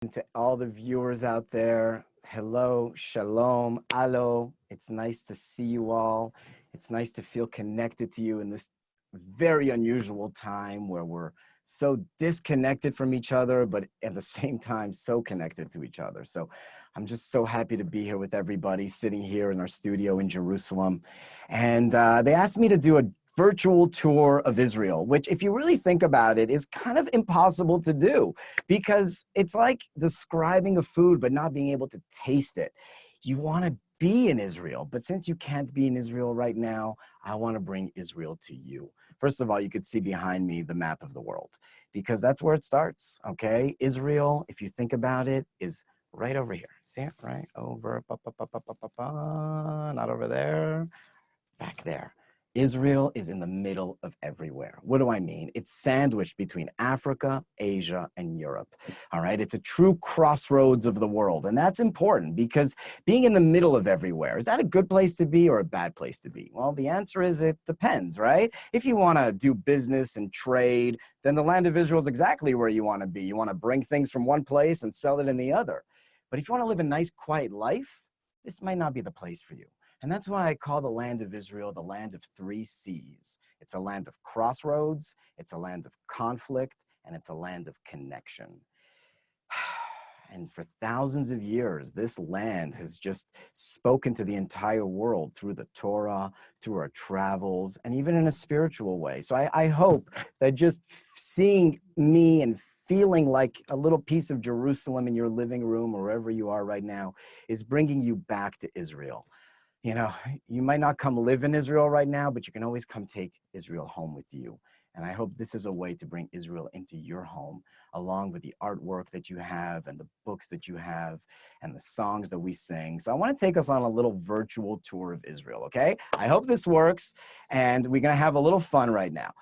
And to all the viewers out there, hello, shalom, alo. It's nice to see you all. It's nice to feel connected to you in this very unusual time where we're so disconnected from each other, but at the same time, so connected to each other. So I'm just so happy to be here with everybody sitting here in our studio in Jerusalem. And they asked me to do a virtual tour of Israel, which if you really think about it, is kind of impossible to do because it's like describing a food but not being able to taste it. You want to be in Israel, but since you can't be in Israel right now, I want to bring Israel to you. First of all, you could see behind me the map of the world because that's where it starts, okay? Israel, if you think about it, is right over here. See it? Right over, not over there, back there. Israel is in the middle of everywhere. What do I mean? It's sandwiched between Africa, Asia, and Europe. All right. It's a true crossroads of the world. And that's important because being in the middle of everywhere, is that a good place to be or a bad place to be? Well, the answer is it depends, right? If you want to do business and trade, then the land of Israel is exactly where you want to be. You want to bring things from one place and sell it in the other. But if you want to live a nice, quiet life, this might not be the place for you. And that's why I call the land of Israel the land of three C's. It's a land of crossroads, it's a land of conflict, and it's a land of connection. And for thousands of years, this land has just spoken to the entire world through the Torah, through our travels, and even in a spiritual way. So I hope that just seeing me and feeling like a little piece of Jerusalem in your living room or wherever you are right now is bringing you back to Israel. You know, you might not come live in Israel right now, but you can always come take Israel home with you. And I hope this is a way to bring Israel into your home, along with the artwork that you have and the books that you have and the songs that we sing. So I want to take us on a little virtual tour of Israel, okay? I hope this works, and we're going to have a little fun right now.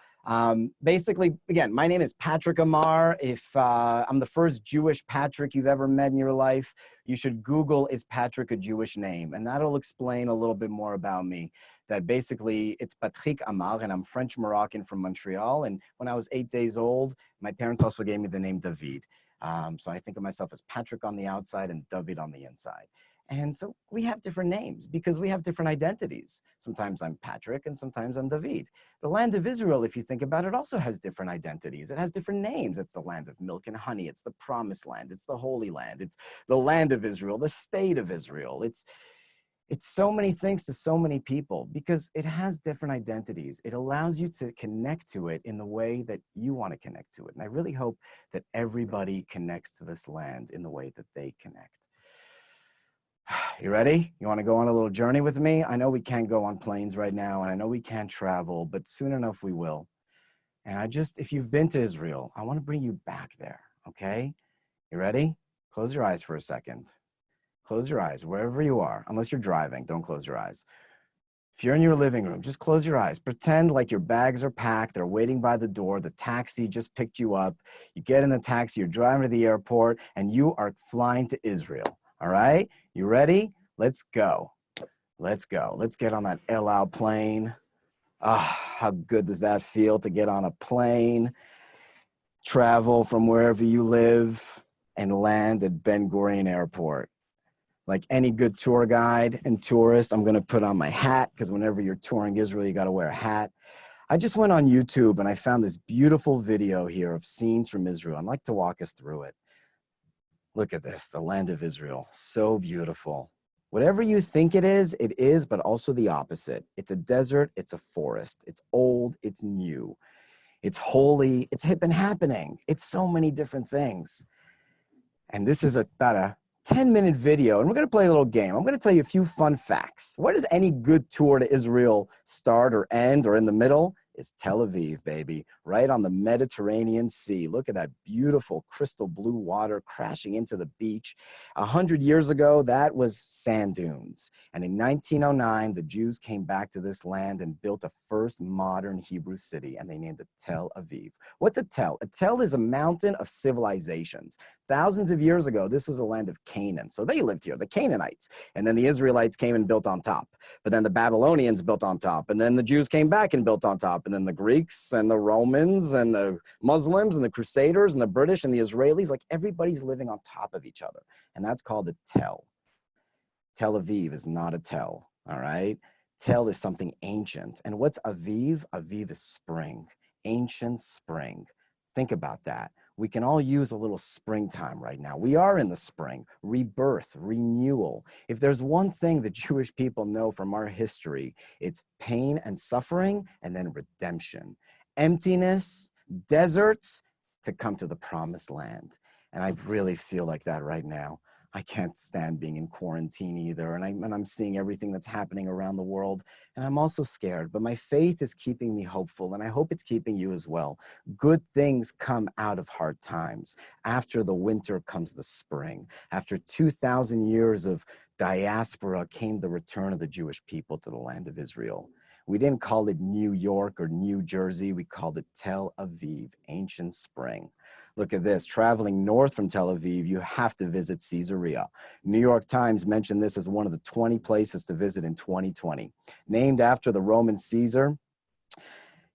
Basically, again, my name is Patrick Amar. If I'm the first Jewish Patrick you've ever met in your life, you should Google, is Patrick a Jewish name? And that'll explain a little bit more about me. That basically, it's Patrick Amar, and I'm French-Moroccan from Montreal. And when I was 8 days old, my parents also gave me the name David. So I think of myself as Patrick on the outside and David on the inside. And so we have different names because we have different identities. Sometimes I'm Patrick and sometimes I'm David. The land of Israel, if you think about it, also has different identities. It has different names. It's the land of milk and honey. It's the promised land. It's the holy land. It's the land of Israel, the state of Israel. It's so many things to so many people because it has different identities. It allows you to connect to it in the way that you want to connect to it. And I really hope that everybody connects to this land in the way that they connect. You ready? You want to go on a little journey with me? I know we can't go on planes right now, and I know we can't travel, but soon enough we will. And if you've been to Israel, I want to bring you back there, okay? You ready? Close your eyes for a second. Close your eyes wherever you are, unless you're driving, don't close your eyes. If you're in your living room, just close your eyes. Pretend like your bags are packed, they're waiting by the door, the taxi just picked you up. You get in the taxi, you're driving to the airport, and you are flying to Israel, all right? You ready? Let's go. Let's go. Let's get on that El Al plane. How good does that feel to get on a plane, travel from wherever you live, and land at Ben Gurion Airport? Like any good tour guide and tourist, I'm going to put on my hat because whenever you're touring Israel, you got to wear a hat. I just went on YouTube and I found this beautiful video here of scenes from Israel. I'd like to walk us through it. Look at this, the land of Israel, so beautiful. Whatever you think it is, but also the opposite. It's a desert, it's a forest. It's old, it's new. It's holy, it's hip and happening. It's so many different things. And this is about a 10-minute video, and we're going to play a little game. I'm going to tell you a few fun facts. Where does any good tour to Israel start or end or in the middle? Is Tel Aviv, baby, right on the Mediterranean Sea. Look at that beautiful crystal blue water crashing into the beach. 100 years ago, that was sand dunes. And in 1909, the Jews came back to this land and built a first modern Hebrew city, and they named it Tel Aviv. What's a tel? A tel is a mountain of civilizations. Thousands of years ago, this was the land of Canaan. So they lived here, the Canaanites. And then the Israelites came and built on top. But then the Babylonians built on top. And then the Jews came back and built on top. and then the Greeks and the Romans and the Muslims and the Crusaders and the British and the Israelis, like everybody's living on top of each other. And that's called a Tel. Tel Aviv is not a Tel, all right? Tel is something ancient. And what's Aviv? Aviv is spring, ancient spring. Think about that. We can all use a little springtime right now. We are in the spring, rebirth, renewal. If there's one thing the Jewish people know from our history, it's pain and suffering and then redemption. Emptiness, deserts to come to the promised land. And I really feel like that right now. I can't stand being in quarantine either. And I'm seeing everything that's happening around the world. And I'm also scared, but my faith is keeping me hopeful. And I hope it's keeping you as well. Good things come out of hard times. After the winter comes the spring. After 2,000 years of diaspora came the return of the Jewish people to the land of Israel. We didn't call it New York or New Jersey. We called it Tel Aviv, ancient spring. Look at this, traveling north from Tel Aviv, you have to visit Caesarea. New York Times mentioned this as one of the 20 places to visit in 2020. Named after the Roman Caesar,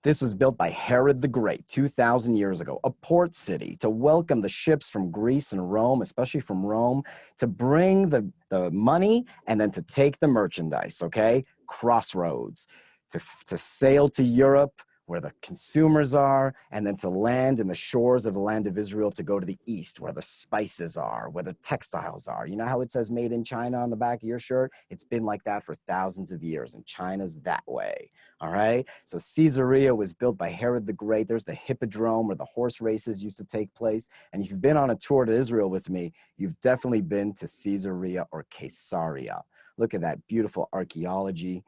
this was built by Herod the Great 2,000 years ago, a port city to welcome the ships from Greece and Rome, especially from Rome, to bring the money and then to take the merchandise, okay? Crossroads, to sail to Europe, where the consumers are, and then to land in the shores of the land of Israel to go to the east, where the spices are, where the textiles are. You know how it says made in China on the back of your shirt? It's been like that for thousands of years, and China's that way, all right? So Caesarea was built by Herod the Great. There's the hippodrome where the horse races used to take place. And if you've been on a tour to Israel with me, you've definitely been to Caesarea or Caesarea. Look at that beautiful archaeology.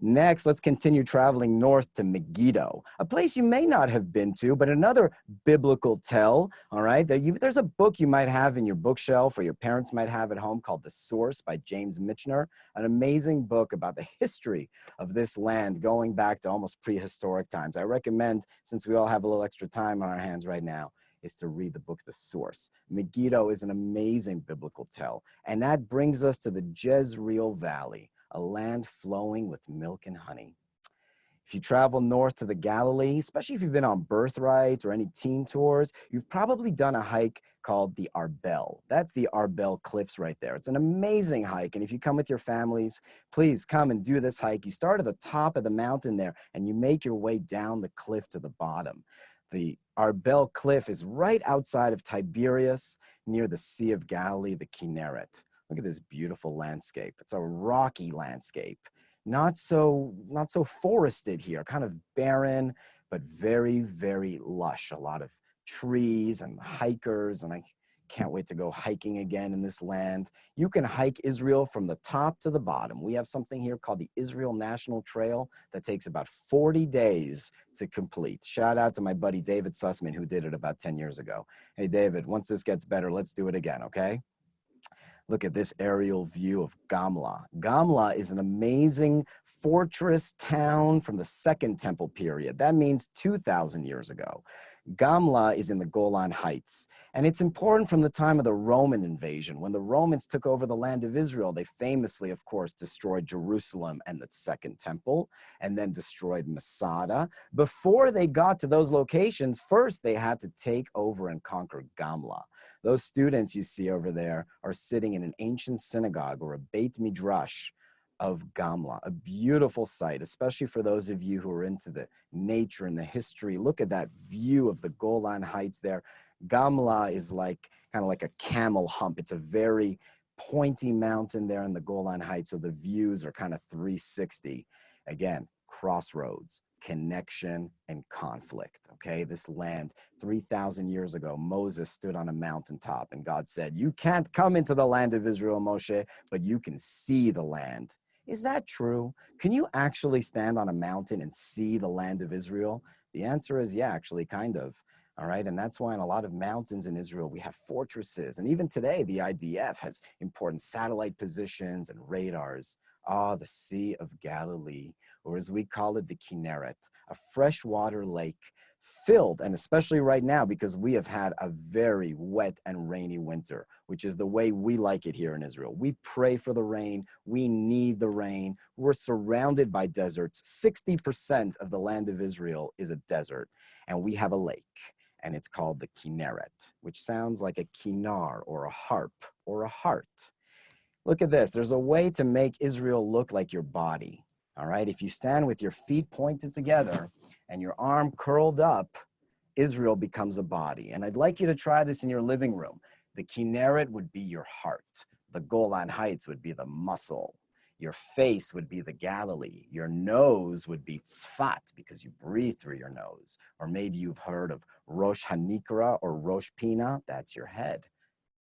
Next, let's continue traveling north to Megiddo, a place you may not have been to, but another biblical tell, all right? There's a book you might have in your bookshelf or your parents might have at home called The Source by James Michener, an amazing book about the history of this land going back to almost prehistoric times. I recommend, since we all have a little extra time on our hands right now, is to read the book, The Source. Megiddo is an amazing biblical tell, and that brings us to the Jezreel Valley, a land flowing with milk and honey. If you travel north to the Galilee, especially if you've been on Birthright or any teen tours, you've probably done a hike called the Arbel. That's the Arbel Cliffs right there. It's an amazing hike, and if you come with your families, please come and do this hike. You start at the top of the mountain there, and you make your way down the cliff to the bottom. The Arbel Cliff is right outside of Tiberias, near the Sea of Galilee, the Kinneret. Look at this beautiful landscape. It's a rocky landscape. Not so forested here, kind of barren, but very, very lush. A lot of trees and hikers, and I can't wait to go hiking again in this land. You can hike Israel from the top to the bottom. We have something here called the Israel National Trail that takes about 40 days to complete. Shout out to my buddy David Sussman, who did it about 10 years ago. Hey, David, once this gets better, let's do it again, okay? Look at this aerial view of Gamla. Gamla is an amazing fortress town from the Second Temple period. That means 2,000 years ago. Gamla is in the Golan Heights, and it's important from the time of the Roman invasion. When the Romans took over the land of Israel, they famously, of course, destroyed Jerusalem and the Second Temple, and then destroyed Masada. Before they got to those locations, first they had to take over and conquer Gamla. Those students you see over there are sitting in an ancient synagogue or a Beit Midrash of Gamla, a beautiful sight, especially for those of you who are into the nature and the history. Look at that view of the Golan Heights there. Gamla is kind of like a camel hump. It's a very pointy mountain there in the Golan Heights, so the views are kind of 360. Again, crossroads, connection, and conflict, okay? This land, 3,000 years ago, Moses stood on a mountaintop and God said, you can't come into the land of Israel, Moshe, but you can see the land. Is that true? Can you actually stand on a mountain and see the land of Israel? The answer is yeah, actually, kind of. All right, and that's why in a lot of mountains in Israel, we have fortresses. And even today, the IDF has important satellite positions and radars. Ah, the Sea of Galilee, or as we call it, the Kinneret, a freshwater lake filled, and especially right now because we have had a very wet and rainy winter, which is the way we like it here in Israel. We pray for the rain. We need the rain. We're surrounded by deserts. 60% of the land of Israel is a desert, and we have a lake, and it's called the Kinneret, which sounds like a kinar or a harp or a heart. Look at this. There's a way to make Israel look like your body. All right. If you stand with your feet pointed together and your arm curled up, Israel becomes a body. And I'd like you to try this in your living room. The Kinneret would be your heart. The Golan Heights would be the muscle. Your face would be the Galilee. Your nose would be Tzfat because you breathe through your nose. Or maybe you've heard of Rosh Hanikra or Rosh Pina. That's your head.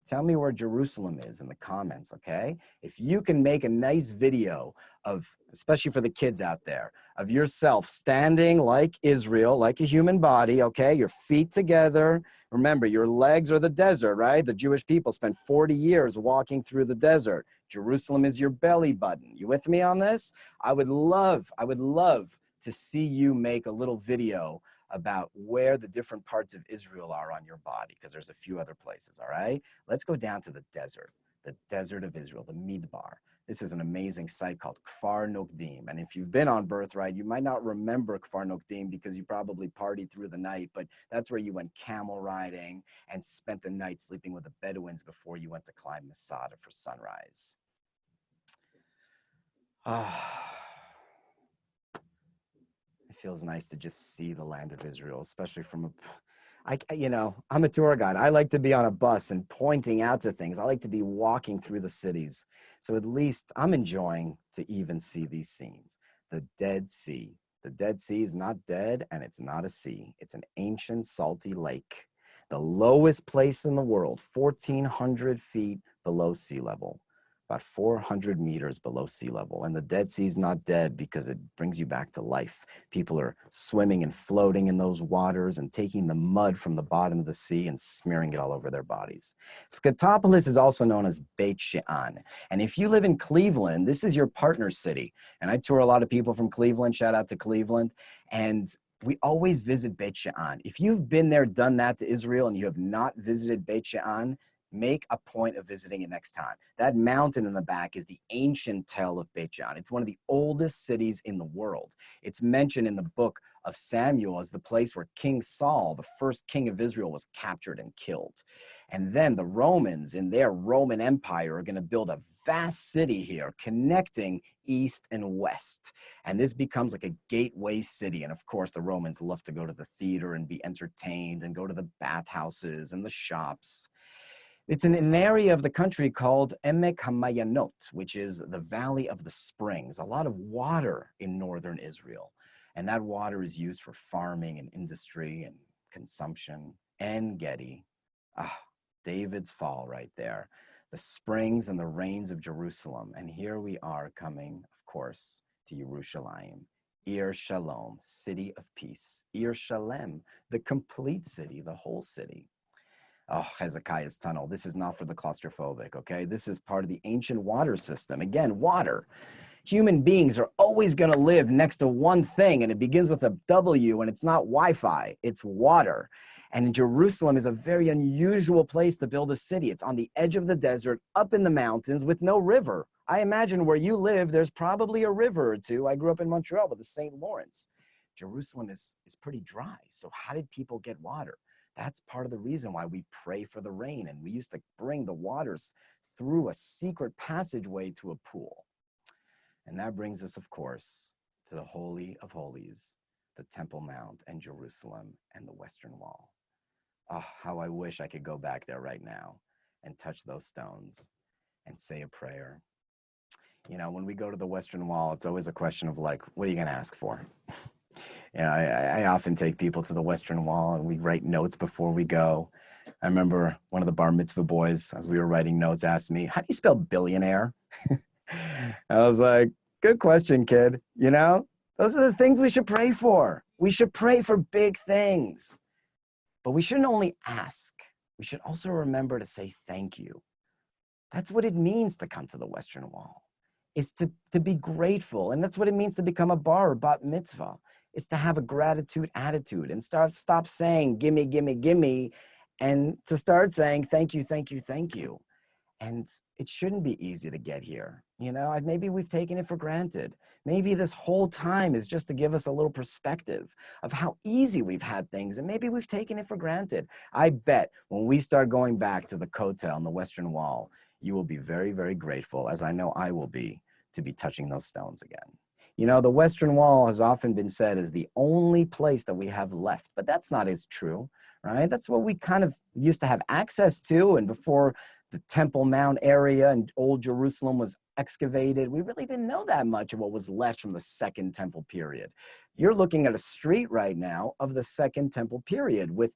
Tell me where Jerusalem is in the comments, okay? If you can make a nice video of, especially for the kids out there, of yourself standing like Israel, like a human body, okay? Your feet together. Remember, your legs are the desert, right? The Jewish people spent 40 years walking through the desert. Jerusalem is your belly button. You with me on this? I would love to see you make a little video about where the different parts of Israel are on your body, because there's a few other places, all right? Let's go down to the desert of Israel, the Midbar. This is an amazing site called Kfar Nokdim. And if you've been on Birthright, you might not remember Kfar Nokdim because you probably partied through the night, but that's where you went camel riding and spent the night sleeping with the Bedouins before you went to climb Masada for sunrise. It feels nice to just see the land of Israel, especially from I'm a tour guide. I like to be on a bus and pointing out to things. I like to be walking through the cities. So at least I'm enjoying to even see these scenes. The Dead Sea. The Dead Sea is not dead and it's not a sea. It's an ancient salty lake. The lowest place in the world, 1,400 feet below sea level. About 400 meters below sea level. And the Dead Sea is not dead because it brings you back to life. People are swimming and floating in those waters and taking the mud from the bottom of the sea and smearing it all over their bodies. Scotopolis is also known as Beit She'an. And if you live in Cleveland, this is your partner city. And I tour a lot of people from Cleveland. Shout out to Cleveland. And we always visit Beit She'an. If you've been there, done that to Israel, and you have not visited Beit She'an, make a point of visiting it next time. That mountain in the back is the ancient Tel of Beit She'an. It's one of the oldest cities in the world. It's mentioned in the book of Samuel as the place where King Saul, the first king of Israel, was captured and killed. And then the Romans in their Roman Empire are going to build a vast city here connecting east and west. And this becomes like a gateway city. And of course, the Romans love to go to the theater and be entertained and go to the bathhouses and the shops. It's in an area of the country called Emek HaMayanot, which is the Valley of the Springs, a lot of water in northern Israel. And that water is used for farming and industry and consumption. En Gedi, David's fall right there. The springs and the rains of Jerusalem. And here we are coming, of course, to Yerushalayim. Ir Shalom, city of peace. Ir Shalem, the complete city, the whole city. Oh, Hezekiah's tunnel. This is not for the claustrophobic, okay? This is part of the ancient water system. Again, water. Human beings are always going to live next to one thing, and it begins with a W, and it's not Wi-Fi, it's water. And Jerusalem is a very unusual place to build a city. It's on the edge of the desert, up in the mountains with no river. I imagine where you live, there's probably a river or two. I grew up in Montreal with the St. Lawrence. Jerusalem is pretty dry. So how did people get water? That's part of the reason why we pray for the rain. And we used to bring the waters through a secret passageway to a pool. And that brings us, of course, to the Holy of Holies, the Temple Mount and Jerusalem and the Western Wall. Oh, how I wish I could go back there right now and touch those stones and say a prayer. You know, when we go to the Western Wall, it's always a question of like, what are you going to ask for? I often take people to the Western Wall and we write notes before we go. I remember one of the bar mitzvah boys, as we were writing notes, asked me, how do you spell billionaire? I was like, good question, kid. You know, those are the things we should pray for. We should pray for big things. But we shouldn't only ask. We should also remember to say thank you. That's what it means to come to the Western Wall. is to be grateful. And that's what it means to become a bar or bat mitzvah, is to have a gratitude attitude and stop saying, gimme, gimme, gimme, and to start saying, thank you, thank you, thank you. And it shouldn't be easy to get here. Maybe we've taken it for granted. Maybe this whole time is just to give us a little perspective of how easy we've had things, and maybe we've taken it for granted. I bet when we start going back to the Kotel on the Western Wall, you will be very, very grateful, as I know I will be, to be touching those stones again. The Western Wall has often been said as the only place that we have left, but that's not as true, right? That's what we kind of used to have access to, and before the Temple Mount area and Old Jerusalem was excavated, we really didn't know that much of what was left from the Second Temple period. You're looking at a street right now of the Second Temple period with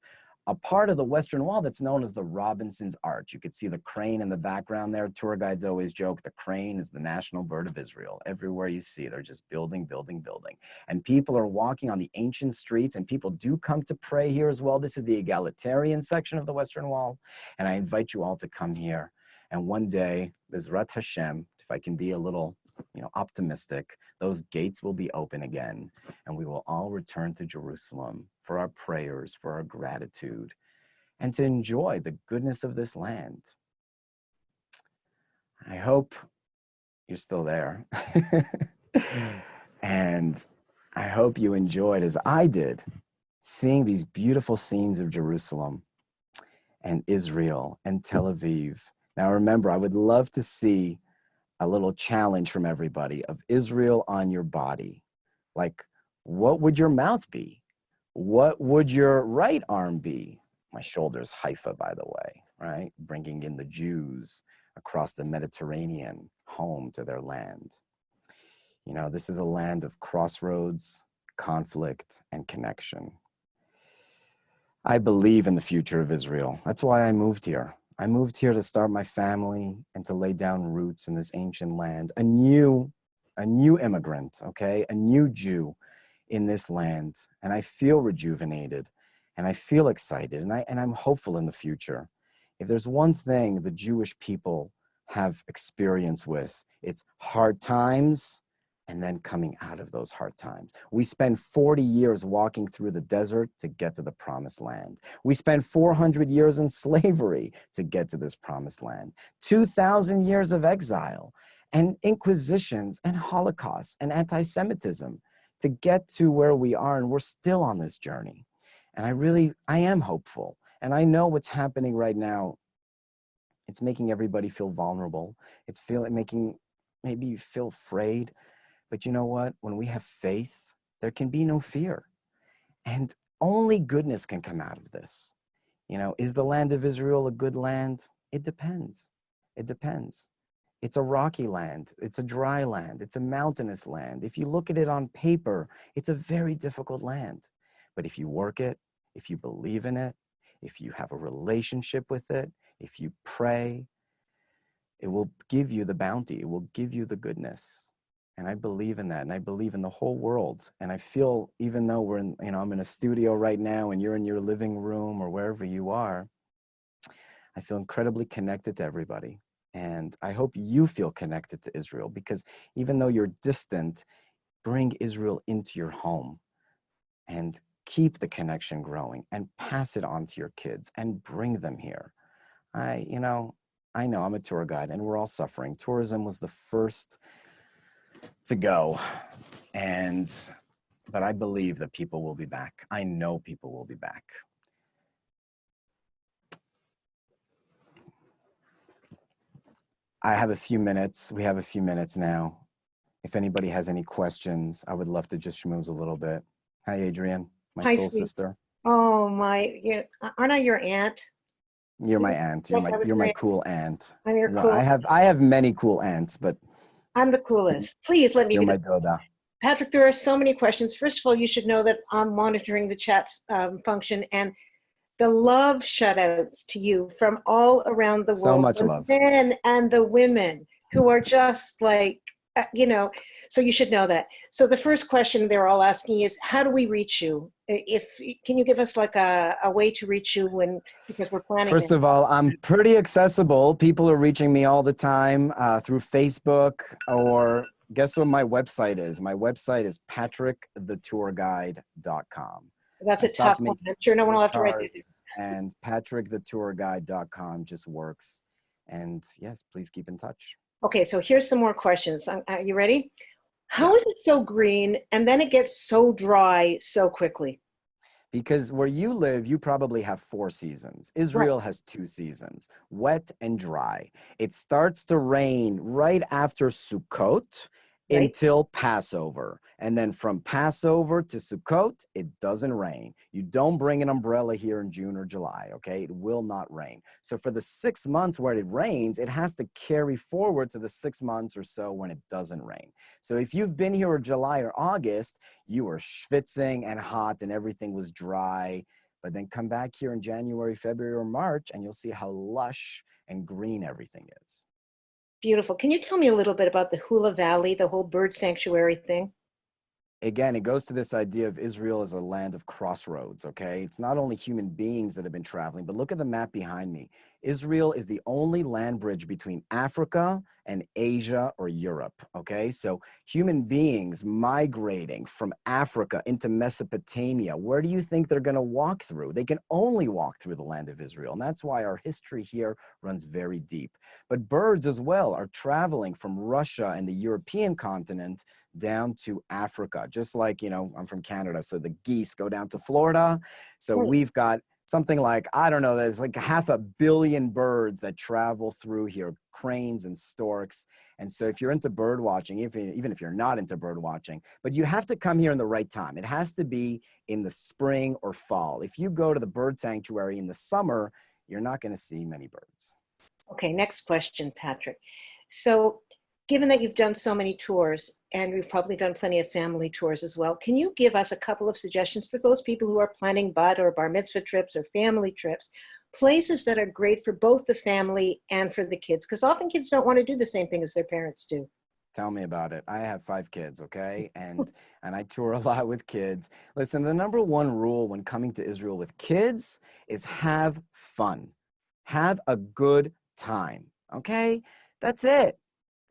a part of the Western Wall that's known as the Robinson's Arch. You could see the crane in the background there. Tour guides always joke the crane is the national bird of Israel. Everywhere you see, they're just building, building, building. And people are walking on the ancient streets, and people do come to pray here as well. This is the egalitarian section of the Western Wall. And I invite you all to come here. And one day, Bezrat Hashem, if I can be a little optimistic, those gates will be open again, and we will all return to Jerusalem for our prayers, for our gratitude, and to enjoy the goodness of this land. I hope you're still there. And I hope you enjoyed, as I did, seeing these beautiful scenes of Jerusalem and Israel and Tel Aviv. Now remember, I would love to see a little challenge from everybody of Israel on your body. Like, what would your mouth be? What would your right arm be? My shoulder's Haifa, by the way, right? Bringing in the Jews across the Mediterranean home to their land. This is a land of crossroads, conflict, and connection. I believe in the future of Israel. That's why I moved here. I moved here to start my family and to lay down roots in this ancient land. A new immigrant, okay? A new Jew in this land. And I feel rejuvenated, and I feel excited, and I'm hopeful in the future. If there's one thing the Jewish people have experience with, it's hard times and then coming out of those hard times. We spend 40 years walking through the desert to get to the promised land. We spend 400 years in slavery to get to this promised land. 2,000 years of exile and inquisitions and holocausts and anti-Semitism to get to where we are, and we're still on this journey. And I am hopeful. And I know what's happening right now. It's making everybody feel vulnerable. It's making maybe you feel afraid. But you know what? When we have faith, there can be no fear. And only goodness can come out of this. Is the land of Israel a good land? It depends. It depends. It's a rocky land. It's a dry land. It's a mountainous land. If you look at it on paper, it's a very difficult land. But if you work it, if you believe in it, if you have a relationship with it, if you pray, it will give you the bounty. It will give you the goodness. And I believe in that. And I believe in the whole world. And I feel, even though I'm in a studio right now and you're in your living room or wherever you are, I feel incredibly connected to everybody. And I hope you feel connected to Israel, because even though you're distant, bring Israel into your home and keep the connection growing and pass it on to your kids and bring them here. I know I'm a tour guide and we're all suffering. Tourism was the first to go. But I believe that people will be back. I know people will be back. I have a few minutes. We have a few minutes now. If anybody has any questions, I would love to just schmooze a little bit. Hi, Adrian, my soul sister. Oh my, aren't I your aunt? You're my aunt. You're my cool aunt. I'm your cool. I have many cool aunts, but I'm the coolest. Please let me you're be my Doda. Patrick, there are so many questions. First of all, you should know that I'm monitoring the chat function, and the love shout-outs to you from all around the world. So much love. The men and the women who are just like you know, so you should know that. So the first question they're all asking is, how do we reach you? If can you give us like a way to reach you when because we're planning First this? of all, I'm pretty accessible. People are reaching me all the time through Facebook, or guess what my website is? My website is patrickthettourguide.com. That's I a tough stopped one. making I'm sure no one will have to write it down. postcards, and patrickthettourguide.com just works. And yes, please keep in touch. Okay, so here's some more questions. Are you ready? How Yeah. is it so green and then it gets so dry so quickly? Because where you live, you probably have 4 seasons. Right, Israel has 2 seasons, wet and dry. It starts to rain right after Sukkot right. until Passover. And then from Passover to Sukkot, it doesn't rain. You don't bring an umbrella here in June or July, okay? It will not rain. So for the 6 months where it rains, it has to carry forward to the 6 months or so when it doesn't rain. So if you've been here in July or August, you were schwitzing and hot and everything was dry. But then come back here in January, February, or March, and you'll see how lush and green everything is. Beautiful. Can you tell me a little bit about the Hula Valley, the whole bird sanctuary thing? Again, it goes to this idea of Israel as a land of crossroads, okay? It's not only human beings that have been traveling, but look at the map behind me. Israel is the only land bridge between Africa and Asia or Europe, okay? So human beings migrating from Africa into Mesopotamia, where do you think they're going to walk through? They can only walk through the land of Israel, and that's why our history here runs very deep. But birds as well are traveling from Russia and the European continent down to Africa, just like, I'm from Canada, so the geese go down to Florida. So Right. we've got something like, I don't know, there's like 500 million birds that travel through here, cranes and storks. And so if you're into bird watching, even if you're not into bird watching, but you have to come here in the right time. It has to be in the spring or fall. If you go to the bird sanctuary in the summer, you're not going to see many birds. Okay, next question, Patrick. So, given that you've done so many tours and you've probably done plenty of family tours as well, can you give us a couple of suggestions for those people who are planning bud or bar mitzvah trips or family trips, places that are great for both the family and for the kids? Because often kids don't want to do the same thing as their parents do. Tell me about it. I have 5 kids, okay? And I tour a lot with kids. Listen, the number one rule when coming to Israel with kids is have fun. Have a good time, okay? That's it.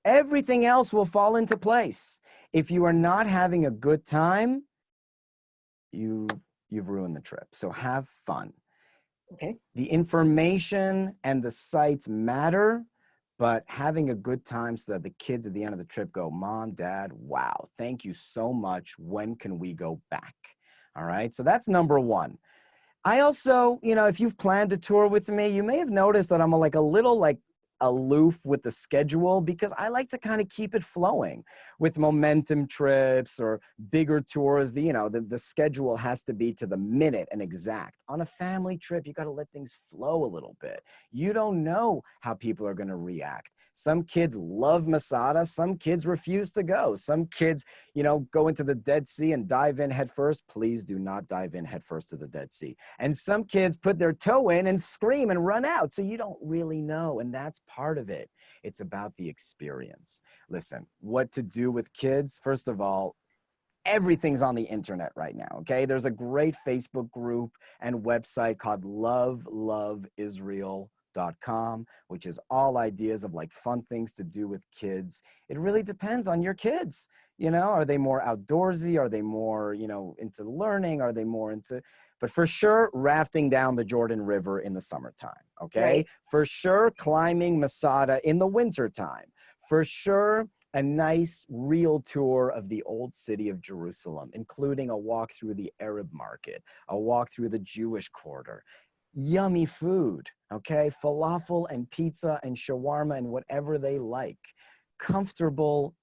Everything else will fall into place. If you are not having a good time, you've ruined the trip. So have fun. Okay. The information and the sites matter, but having a good time so that the kids at the end of the trip go, Mom, Dad, wow, thank you so much. When can we go back? All right. So that's number one. I also, if you've planned a tour with me, you may have noticed that I'm like a little like aloof with the schedule because I like to kind of keep it flowing with momentum trips or bigger tours. The schedule has to be to the minute and exact. On a family trip, you got to let things flow a little bit. You don't know how people are going to react. Some kids love Masada. Some kids refuse to go. Some kids, go into the Dead Sea and dive in head first. Please do not dive in head first to the Dead Sea. And some kids put their toe in and scream and run out. So you don't really know. And that's part of it. It's about the experience. Listen, what to do with kids? First of all, everything's on the internet right now, okay? There's a great Facebook group and website called loveisrael.com, which is all ideas of like fun things to do with kids. It really depends on your kids. Are they more outdoorsy? Are they more, into learning? Are they more into, but for sure, rafting down the Jordan River in the summertime, okay? Right. For sure, climbing Masada in the wintertime. For sure, a nice real tour of the old city of Jerusalem, including a walk through the Arab market, a walk through the Jewish quarter. Yummy food, okay? Falafel and pizza and shawarma and whatever they like. Comfortable,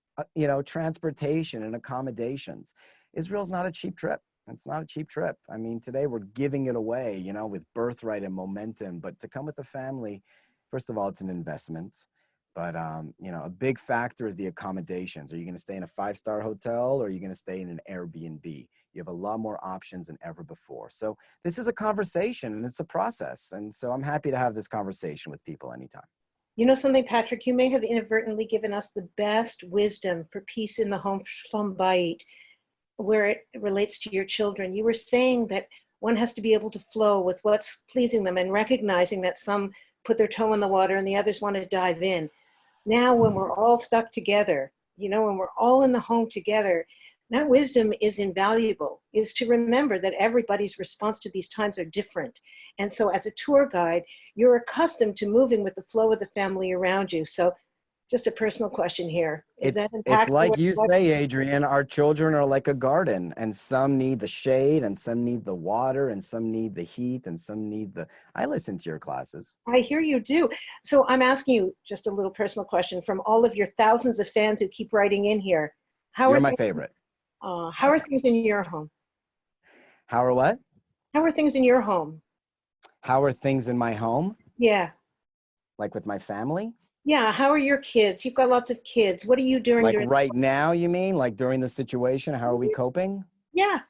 transportation and accommodations. Israel's not a cheap trip. It's not a cheap trip. I mean, today we're giving it away, with birthright and momentum. But to come with a family, first of all, it's an investment. But, a big factor is the accommodations. Are you going to stay in a 5-star hotel or are you going to stay in an Airbnb? You have a lot more options than ever before. So this is a conversation and it's a process. And so I'm happy to have this conversation with people anytime. You know something, Patrick, you may have inadvertently given us the best wisdom for peace in the home, shalom bayit, where it relates to your children. You were saying that one has to be able to flow with what's pleasing them and recognizing that some put their toe in the water and the others want to dive in. Now, when we're all stuck together, when we're all in the home together, that wisdom is invaluable, is to remember that everybody's response to these times are different. And so as a tour guide, you're accustomed to moving with the flow of the family around you. So just a personal question here. Is that It's impactful? like you say, Adrian, our children are like a garden, and some need the shade, and some need the water, and some need the heat, and some need I listen to your classes. I hear you do. So I'm asking you just a little personal question from all of your thousands of fans who keep writing in here. You're my favorite. How are things in your home? How are what? How are things in your home? How are things in my home? Yeah. Like with my family? Yeah. How are your kids? You've got lots of kids. What are you doing? Like right now, you mean? Like during the situation? How are we coping? Yeah.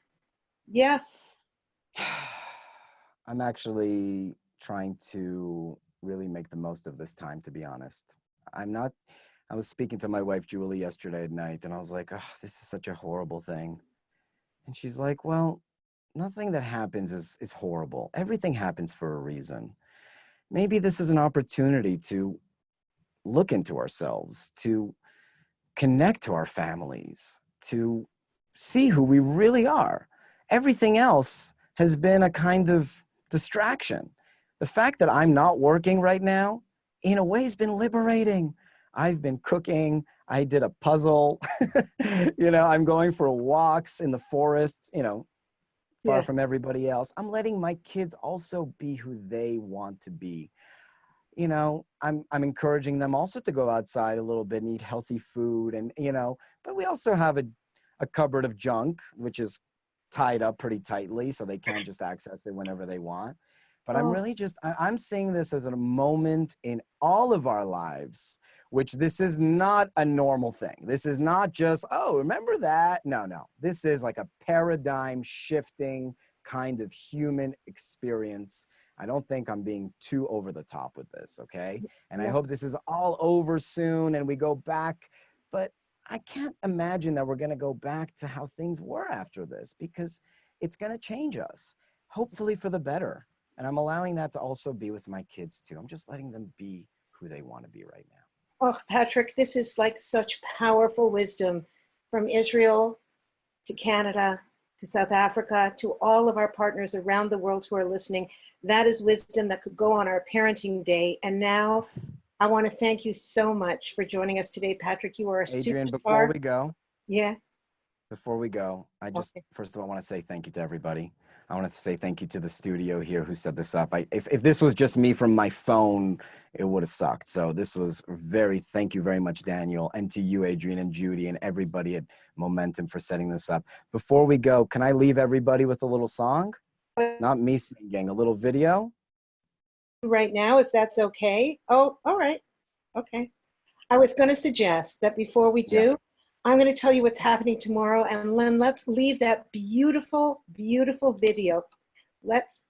Yeah. I'm actually trying to really make the most of this time, to be honest. I was speaking to my wife, Julie, yesterday at night, and I was like, oh, this is such a horrible thing. And she's like, well, nothing that happens is horrible. Everything happens for a reason. Maybe this is an opportunity to look into ourselves, to connect to our families, to see who we really are. Everything else has been a kind of distraction. The fact that I'm not working right now, in a way, has been liberating. I've been cooking. I did a puzzle. I'm going for walks in the forest, far from everybody else. I'm letting my kids also be who they want to be. I'm encouraging them also to go outside a little bit and eat healthy food, and but we also have a cupboard of junk which is tied up pretty tightly so they can't just access it whenever they want. But I'm really I'm seeing this as a moment in all of our lives, which this is not a normal thing. This is not just, oh, remember that? No. This is like a paradigm shifting kind of human experience. I don't think I'm being too over the top with this, okay? And I hope this is all over soon and we go back. But I can't imagine that we're going to go back to how things were after this, because it's going to change us, hopefully for the better. And I'm allowing that to also be with my kids too. I'm just letting them be who they want to be right now. Oh, Patrick, this is like such powerful wisdom from Israel to Canada to South Africa to all of our partners around the world who are listening. That is wisdom that could go on our parenting day. And now I want to thank you so much for joining us today, Patrick. You are a Adrian, superstar. before we go. Yeah. Before we go, I just, first of all, want to say thank you to everybody. I want to say thank you to the studio here who set this up. If this was just me from my phone, it would have sucked. So this was thank you very much, Daniel, and to you, Adrian and Judy, and everybody at Momentum for setting this up. Before we go, can I leave everybody with a little song? Not me singing, a little video? Right now, if that's okay. Oh, all right. Okay. I was going to suggest that before we do, I'm going to tell you what's happening tomorrow, and then let's leave that beautiful, beautiful video. Let's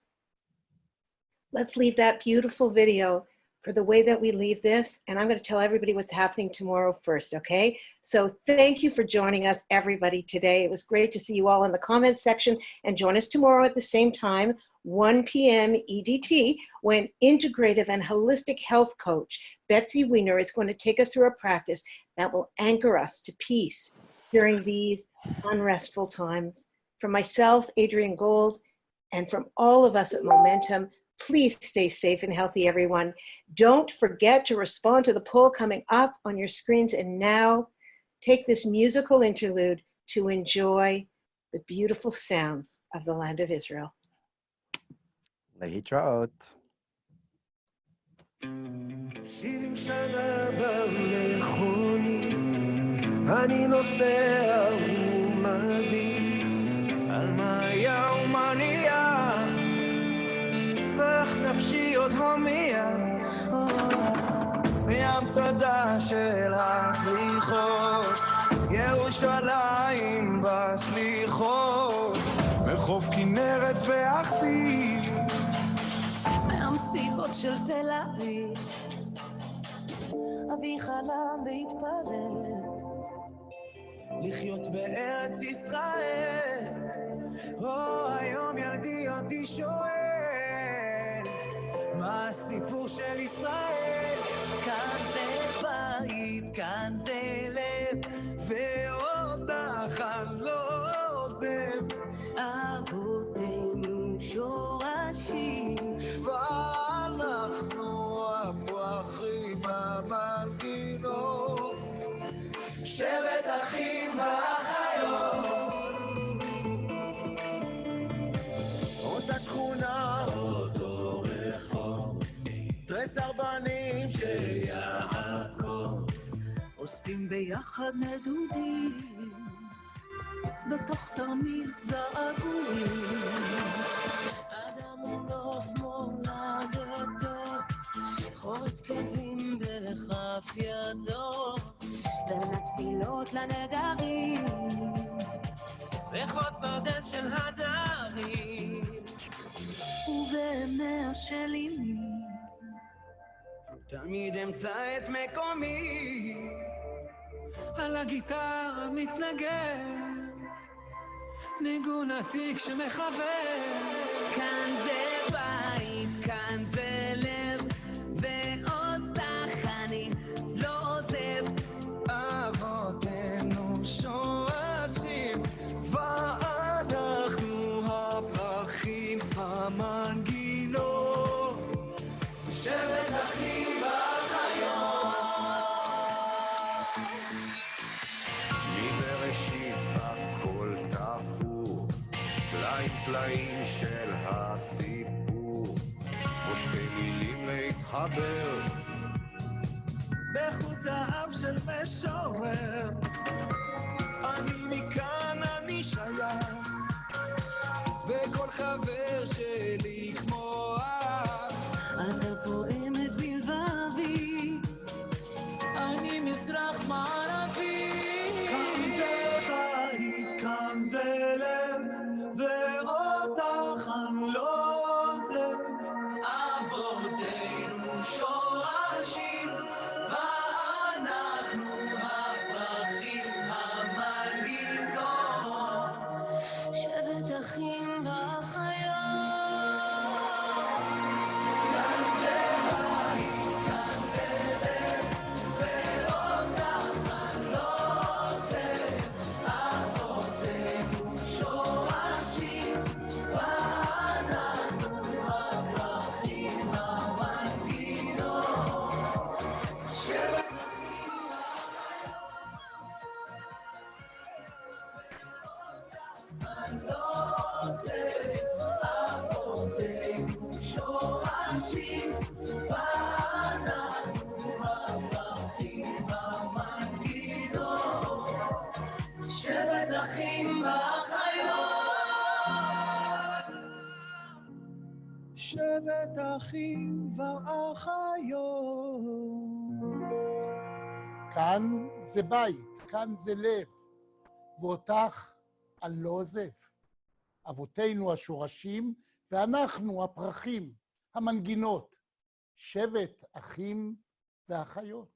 leave that beautiful video for the way that we leave this, and I'm going to tell everybody what's happening tomorrow first, okay? So thank you for joining us, everybody, today. It was great to see you all in the comments section, and join us tomorrow at the same time, 1 p.m. EDT, when integrative and holistic health coach Betsy Wiener is going to take us through a practice that will anchor us to peace during these unrestful times. From myself, Adrian Gold, and from all of us at Momentum, please stay safe and healthy, everyone. Don't forget to respond to the poll coming up on your screens. And now, take this musical interlude to enjoy the beautiful sounds of the land of Israel. להתראות. 70 שנה במכונית, אני נוסע ומביט על מה היה ומה נהיה, ואיך נפשי עוד הומייה מהמצדה של הסליחות, ירושלים בסליחות, מחוף כנרת ואכסי, מהמסיבות של תל אביב, אבי חלם והתפלל לחיות בארץ ישראל. היום ילדי אותי שואל, מה הסיפור של ישראל? כאן זה בית, כאן זה לב, ואותך אני לא עוזב. אבותינו שורשים, ואנחנו הפרחים המנגינות, שבט אחים ואחיות. אותה שכונה, אותו רחוב, תרי סרבנים של יעקב, אוספים ביחד נדודים בתוך תרמיל געגועים. אדם מונוף מולדתו, חורת כאבים בכף ידו, בין התפילות לנדרים, ריחות ברדל של הדרים, ובעיניה של אמי תמיד אמצא את מקומי. על הגיטרה מתנגן ניגון עתיק שמחבר. כאן זה בית, כאן זה לב, ואותך אני לא עוזב. אבותינו שורשים, ואנחנו הפרחים המנגינות, שבט אחים ואחיות. מבראשית הכל תפור, טלאים טלאים של הסיפור, ושתי מילים להתחבר בחוט זהב של משורר. אני מכאן, אני שייך, וכל חבר שלי כמו אח. אתה פועמת בלבבי, אני מזרח מערבי. כאן זה בית, כאן זה לב, ואותך אני לא עוזב. אבותינו שורשים, ואנחנו הפרחים המנגינות, שבט אחים ואחיות. כאן זה בית, כאן זה לב, ואותך אני לא עוזב. אבותינו שורשים, ואנחנו הפרחים המנגינות, שבט אחים אני לא עוזב. אבותינו שורשים, ואנחנו הפרחים המנגינות, שבט אחים ואחיות, שבט אחים ואחיות. כאן זה בית, כאן זה לב, ואותך אני לא עוזב. אבותינו השורשים, ואנחנו הפרחים, המנגינות, שבט אחים ואחיות.